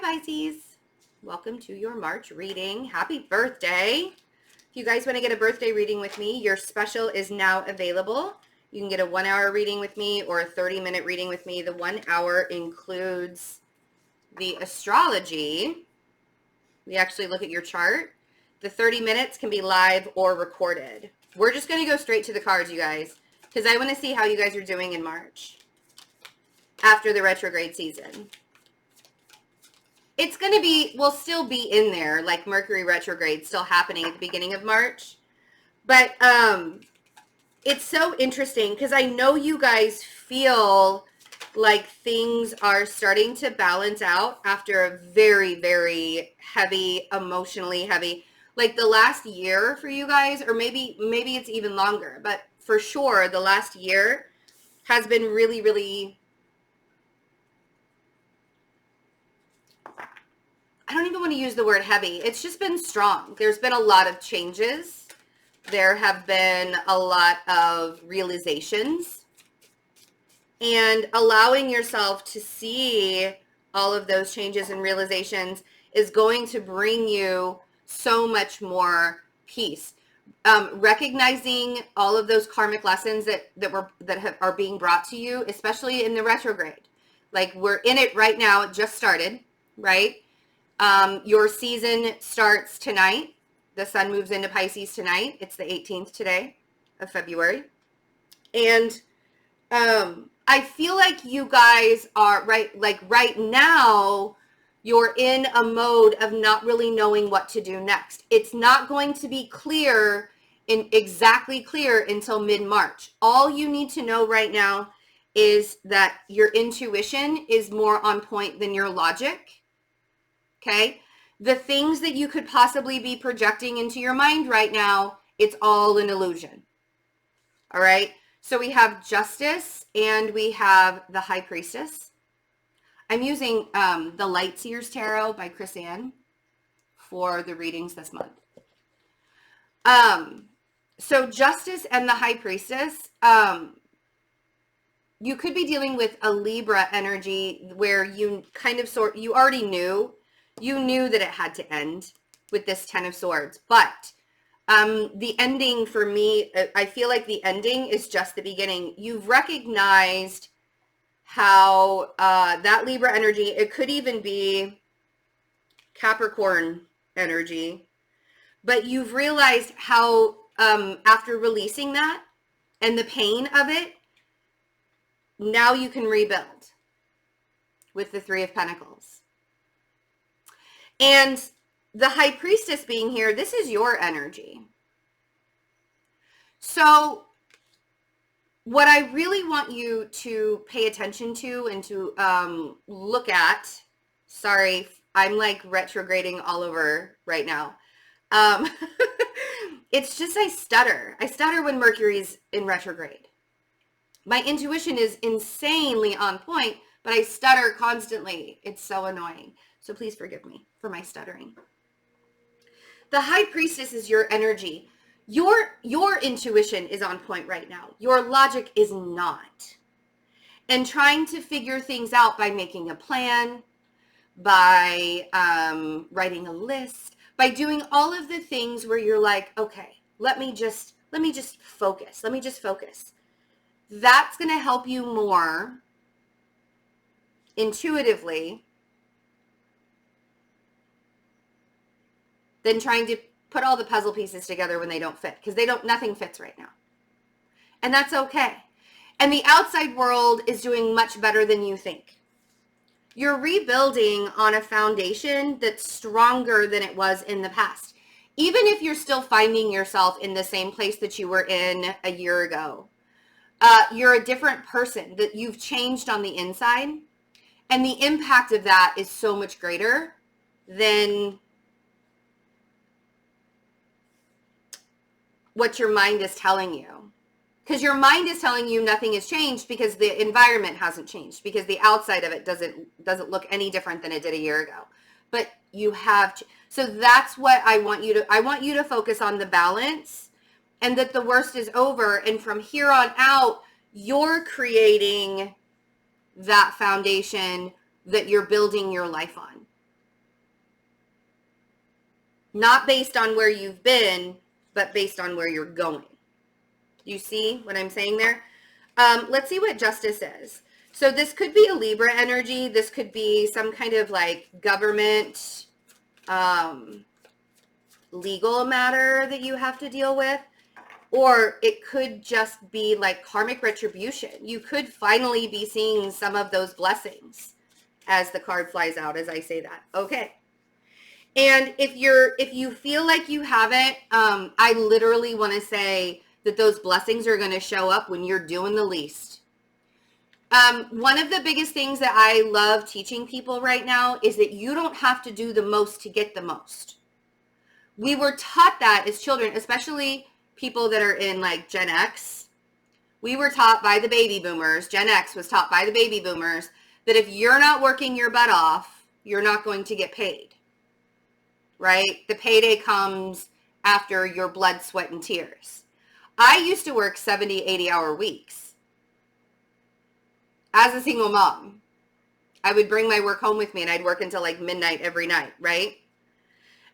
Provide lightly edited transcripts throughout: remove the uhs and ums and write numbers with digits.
Pisces. Welcome to your March reading. Happy birthday. If you guys want to get a birthday reading with me, your special is now available. You can get a 1 hour reading with me or a 30-minute reading with me. The 1 hour includes the astrology. We actually look at your chart. The 30 minutes can be live or recorded. We're just going to go straight to the cards, you guys, because I want to see how you guys are doing in March after the retrograde season. It's going to be, we'll still be in there, like Mercury retrograde still happening at the beginning of March. But it's so interesting because I know you guys feel like things are starting to balance out after a very, very heavy, emotionally heavy, like the last year for you guys, or maybe it's even longer. But for sure, the last year has been really, really, I don't even want to use the word heavy. It's just been strong. There's been a lot of changes. There have been a lot of realizations. And allowing yourself to see all of those changes and realizations is going to bring you so much more peace. Recognizing all of those karmic lessons that are being brought to you, especially in the retrograde. Like we're in it right now. It just started, right? Your season starts tonight. The sun moves into Pisces tonight. It's the 18th today of February. And I feel like you guys are right now, you're in a mode of not really knowing what to do next. It's not going to be exactly clear until mid-March. All you need to know right now is that your intuition is more on point than your logic. Okay, the things that you could possibly be projecting into your mind right now, it's all an illusion. All right, so we have Justice and we have the High Priestess. I'm using the Light Seers Tarot by Chris Ann for the readings this month. So Justice and the High Priestess, you could be dealing with a Libra energy where you you already knew. You knew that it had to end with this 10 of Swords, but the ending for me, I feel like the ending is just the beginning. You've recognized how that Libra energy, it could even be Capricorn energy, but you've realized how after releasing that and the pain of it, now you can rebuild with the Three of Pentacles. And the High Priestess being here, this is your energy. So what I really want you to pay attention to and to look at, sorry, I'm like retrograding all over right now. It's just I stutter. I stutter when Mercury's in retrograde. My intuition is insanely on point, but I stutter constantly. It's so annoying. So please forgive me for my stuttering. The High Priestess is your energy. Your intuition is on point right now. Your logic is not. And trying to figure things out by making a plan, by writing a list, by doing all of the things where you're like, okay, let me just focus. Let me just focus. That's going to help you more intuitively than trying to put all the puzzle pieces together when they don't fit, because nothing fits right now. And that's okay. And the outside world is doing much better than you think. You're rebuilding on a foundation that's stronger than it was in the past. Even if you're still finding yourself in the same place that you were in a year ago, you're a different person, that you've changed on the inside. And the impact of that is so much greater than what your mind is telling you. Because your mind is telling you nothing has changed because the environment hasn't changed, because the outside of it doesn't look any different than it did a year ago. But you have, so that's what I want you to focus on, the balance, and that the worst is over. And from here on out, you're creating that foundation that you're building your life on. Not based on where you've been, but based on where you're going. You see what I'm saying there? Let's see what justice is. So this could be a Libra energy. This could be some kind of like government, legal matter that you have to deal with. Or it could just be like karmic retribution. You could finally be seeing some of those blessings as the card flies out as I say that. Okay. And if you feel like you haven't, I literally want to say that those blessings are going to show up when you're doing the least. One of the biggest things that I love teaching people right now is that you don't have to do the most to get the most. We were taught that as children, especially people that are in like Gen X. We were taught by the baby boomers, Gen X was taught by the baby boomers, that if you're not working your butt off, you're not going to get paid. Right? The payday comes after your blood, sweat, and tears. I used to work 70, 80-hour weeks. As a single mom, I would bring my work home with me and I'd work until like midnight every night, right?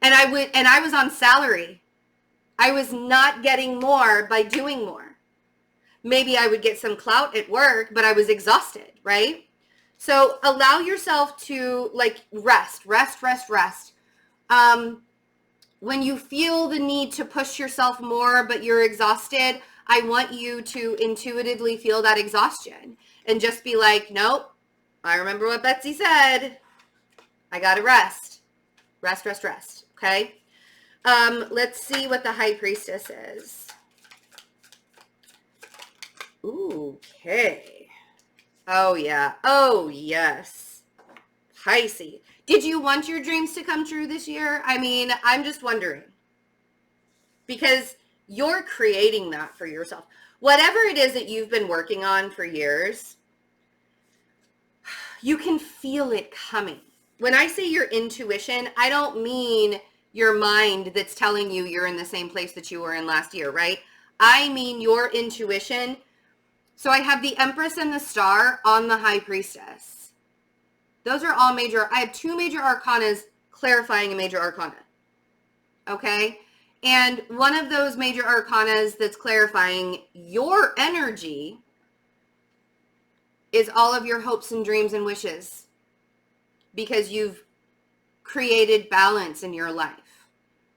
And I was on salary. I was not getting more by doing more. Maybe I would get some clout at work, but I was exhausted, right? So allow yourself to like rest. When you feel the need to push yourself more, but you're exhausted, I want you to intuitively feel that exhaustion and just be like, nope, I remember what Betsy said. I got to rest. Rest. Okay. Let's see what the High Priestess is. Okay. Oh, yeah. Oh, yes. Pisces. Did you want your dreams to come true this year? I mean, I'm just wondering. Because you're creating that for yourself. Whatever it is that you've been working on for years, you can feel it coming. When I say your intuition, I don't mean your mind that's telling you you're in the same place that you were in last year, right? I mean your intuition. So I have the Empress and the Star on the High Priestess. Those are all major. I have two major arcanas clarifying a major arcana. Okay? And one of those major arcanas that's clarifying your energy is all of your hopes and dreams and wishes. Because you've created balance in your life.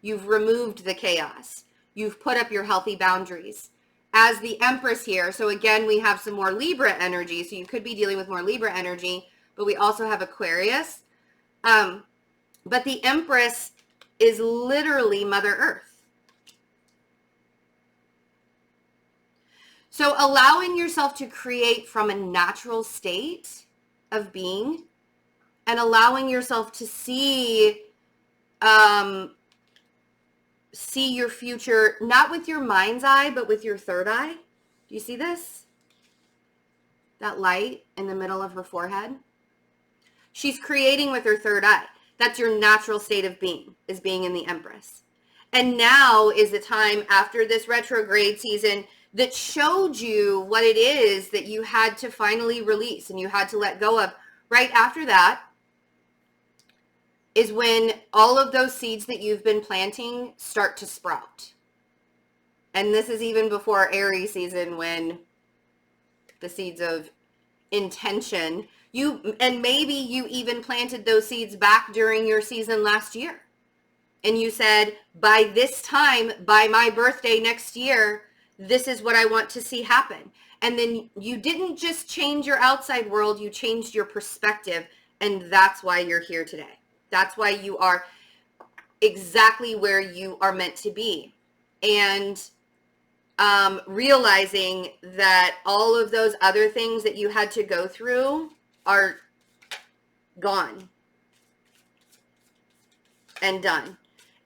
You've removed the chaos. You've put up your healthy boundaries. As the Empress here, so again, we have some more Libra energy, so you could be dealing with more Libra energy, but we also have Aquarius. But the Empress is literally Mother Earth. So allowing yourself to create from a natural state of being and allowing yourself to see your future, not with your mind's eye, but with your third eye. Do you see this? That light in the middle of her forehead. She's creating with her third eye. That's your natural state of being, is being in the Empress. And now is the time after this retrograde season that showed you what it is that you had to finally release and you had to let go of. Right after that is when all of those seeds that you've been planting start to sprout. And this is even before Aries season, when the seeds of intention, and maybe you even planted those seeds back during your season last year. And you said, by this time, by my birthday next year, this is what I want to see happen. And then you didn't just change your outside world, you changed your perspective. And that's why you're here today. That's why you are exactly where you are meant to be. And realizing that all of those other things that you had to go through are gone and done.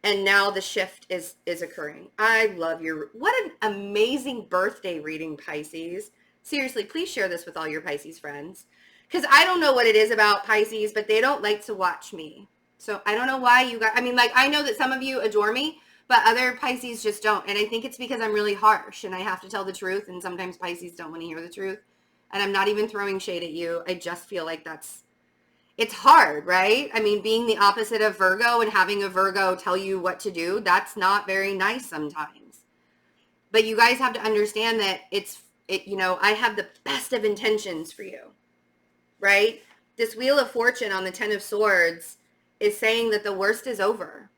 And now the shift is occurring. I love what an amazing birthday reading, Pisces. Seriously, please share this with all your Pisces friends. Because I don't know what it is about Pisces, but they don't like to watch me. So I don't know why you guys, I mean, like, I know that some of you adore me, but other Pisces just don't. And I think it's because I'm really harsh and I have to tell the truth. And sometimes Pisces don't want to hear the truth. And I'm not even throwing shade at you. I just feel like It's hard, right? I mean, being the opposite of Virgo and having a Virgo tell you what to do, that's not very nice sometimes. But you guys have to understand that I have the best of intentions for you, right? This Wheel of Fortune on the 10 of Swords is saying that the worst is over.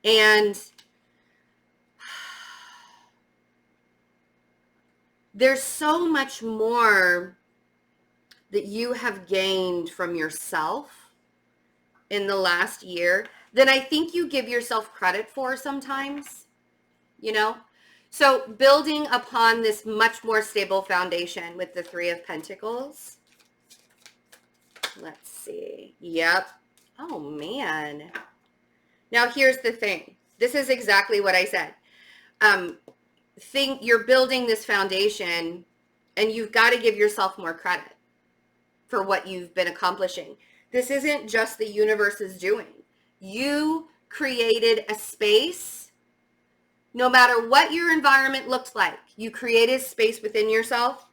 And there's so much more that you have gained from yourself in the last year than I think you give yourself credit for sometimes, you know? So building upon this much more stable foundation with the Three of Pentacles. Let's see. Yep. Oh, man. Now, here's the thing. This is exactly what I said. Think you're building this foundation, and you've got to give yourself more credit for what you've been accomplishing. This isn't just the universe's doing. You created a space, no matter what your environment looks like, you created space within yourself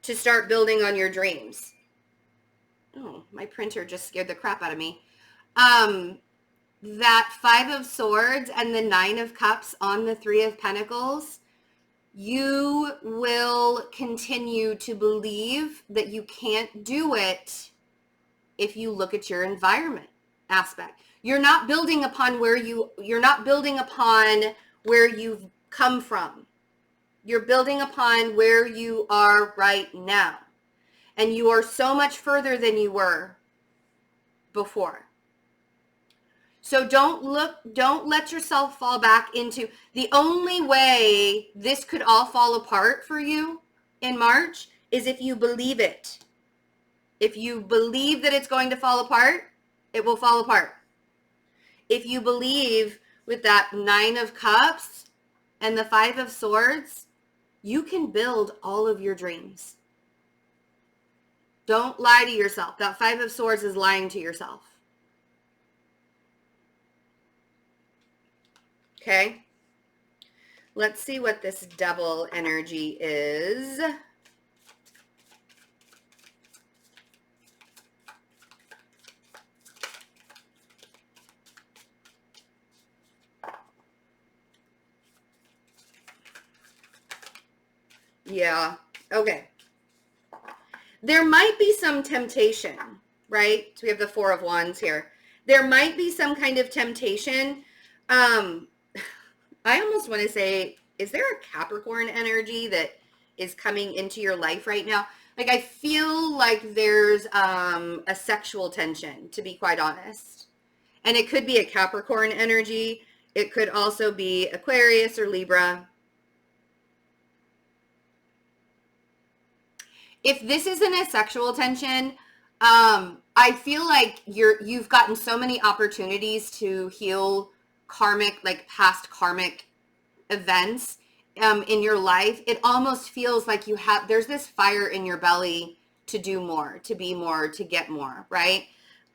to start building on your dreams. Oh, my printer just scared the crap out of me. That Five of Swords and the Nine of Cups on the Three of Pentacles, you will continue to believe that you can't do it if you look at your environment aspect. You're not building upon where you've come from. You're building upon where you are right now. And you are so much further than you were before. So don't let yourself fall back into, the only way this could all fall apart for you in March is if you believe it. If you believe that it's going to fall apart, it will fall apart. If you believe with that Nine of Cups and the Five of Swords, you can build all of your dreams. Don't lie to yourself. That Five of Swords is lying to yourself. Okay, let's see what this double energy is. Yeah, okay. There might be some temptation, right? So we have the Four of Wands here. There might be some kind of temptation. I almost want to say, is there a Capricorn energy that is coming into your life right now? Like, I feel like there's a sexual tension, to be quite honest. And it could be a Capricorn energy. It could also be Aquarius or Libra. If this isn't a sexual tension, I feel like you've gotten so many opportunities to heal karmic, like past karmic events in your life. It almost feels like there's this fire in your belly to do more, to be more, to get more, right?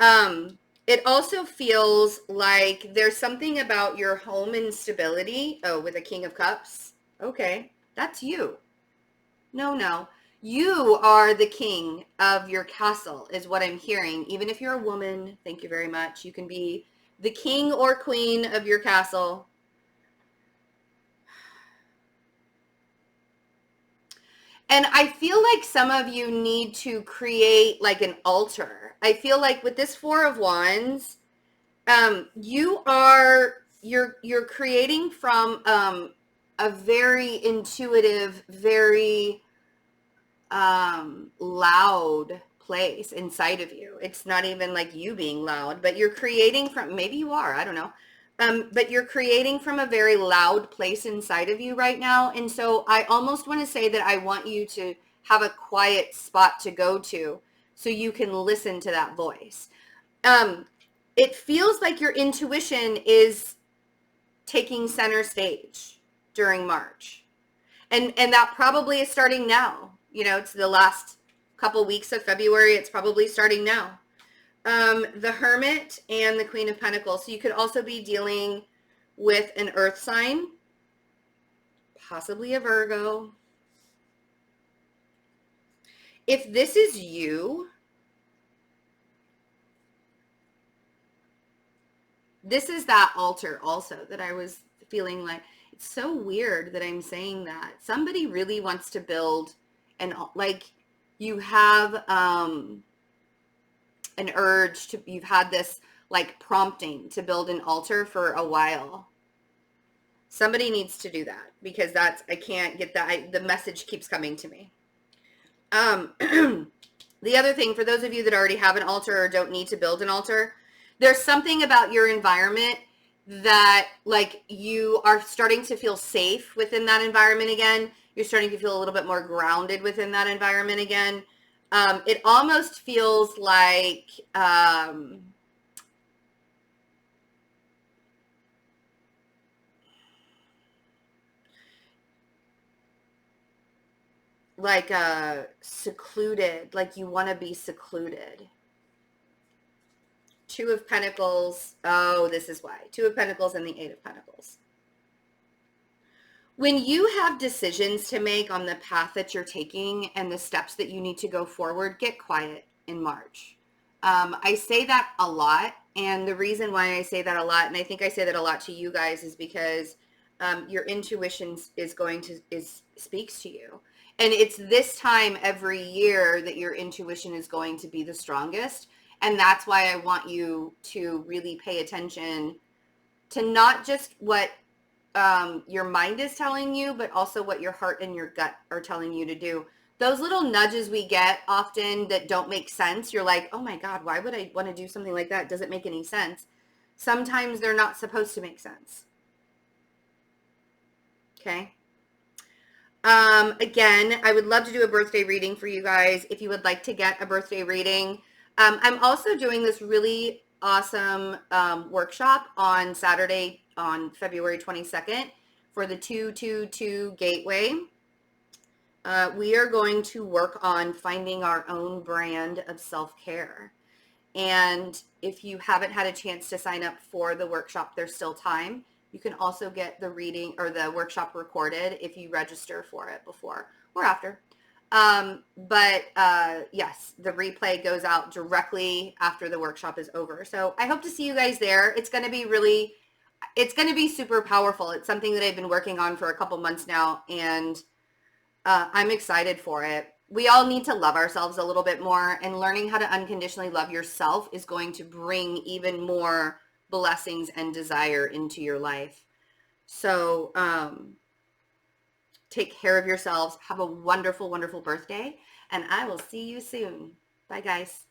It also feels like there's something about your home instability. Oh, with a King of Cups. Okay, that's you. No. You are the king of your castle, is what I'm hearing. Even if you're a woman, thank you very much. You can be the king or queen of your castle. And I feel like some of you need to create like an altar. I feel like with this Four of Wands, you're creating from a very intuitive, very loud place inside of you. It's not even like you being loud, but you're creating from, maybe you are, I don't know. But you're creating from a very loud place inside of you right now. And so I almost want to say that I want you to have a quiet spot to go to so you can listen to that voice. It feels like your intuition is taking center stage during March. And that probably is starting now. You know, it's the last couple weeks of February. It's probably starting now. The Hermit and the Queen of Pentacles. So you could also be dealing with an earth sign, possibly a Virgo. If this is you, this is that altar also that I was feeling like, it's so weird that I'm saying that. Somebody really wants to build an, like, you have an urge to, you've had this like prompting to build an altar for a while. Somebody needs to do that because that's, I can't get that. The message keeps coming to me. The other thing, for those of you that already have an altar or don't need to build an altar, there's something about your environment that, like, you are starting to feel safe within that environment again. You're starting to feel a little bit more grounded within that environment again. It almost feels like secluded, like you want to be secluded. Two of Pentacles. Oh, this is why. Two of Pentacles and the Eight of Pentacles. When you have decisions to make on the path that you're taking and the steps that you need to go forward, get quiet in March. I say that a lot. And the reason why I say that a lot, and I think I say that a lot to you guys, is because your intuition speaks to you. And it's this time every year that your intuition is going to be the strongest. And that's why I want you to really pay attention to not just what your mind is telling you, but also what your heart and your gut are telling you to do. Those little nudges we get often that don't make sense, you're like, oh my God, why would I want to do something like that? It doesn't make any sense. Sometimes they're not supposed to make sense. Okay. Again, I would love to do a birthday reading for you guys if you would like to get a birthday reading. I'm also doing this really awesome workshop on Saturday, on February 22nd, for the 222 Gateway. We are going to work on finding our own brand of self-care. And if you haven't had a chance to sign up for the workshop, there's still time. You can also get the reading or the workshop recorded if you register for it before or after. Yes, the replay goes out directly after the workshop is over. So I hope to see you guys there. It's going to be super powerful. It's something that I've been working on for a couple months now, and I'm excited for it. We all need to love ourselves a little bit more, and learning how to unconditionally love yourself is going to bring even more blessings and desire into your life. So take care of yourselves. Have a wonderful, wonderful birthday, and I will see you soon. Bye, guys.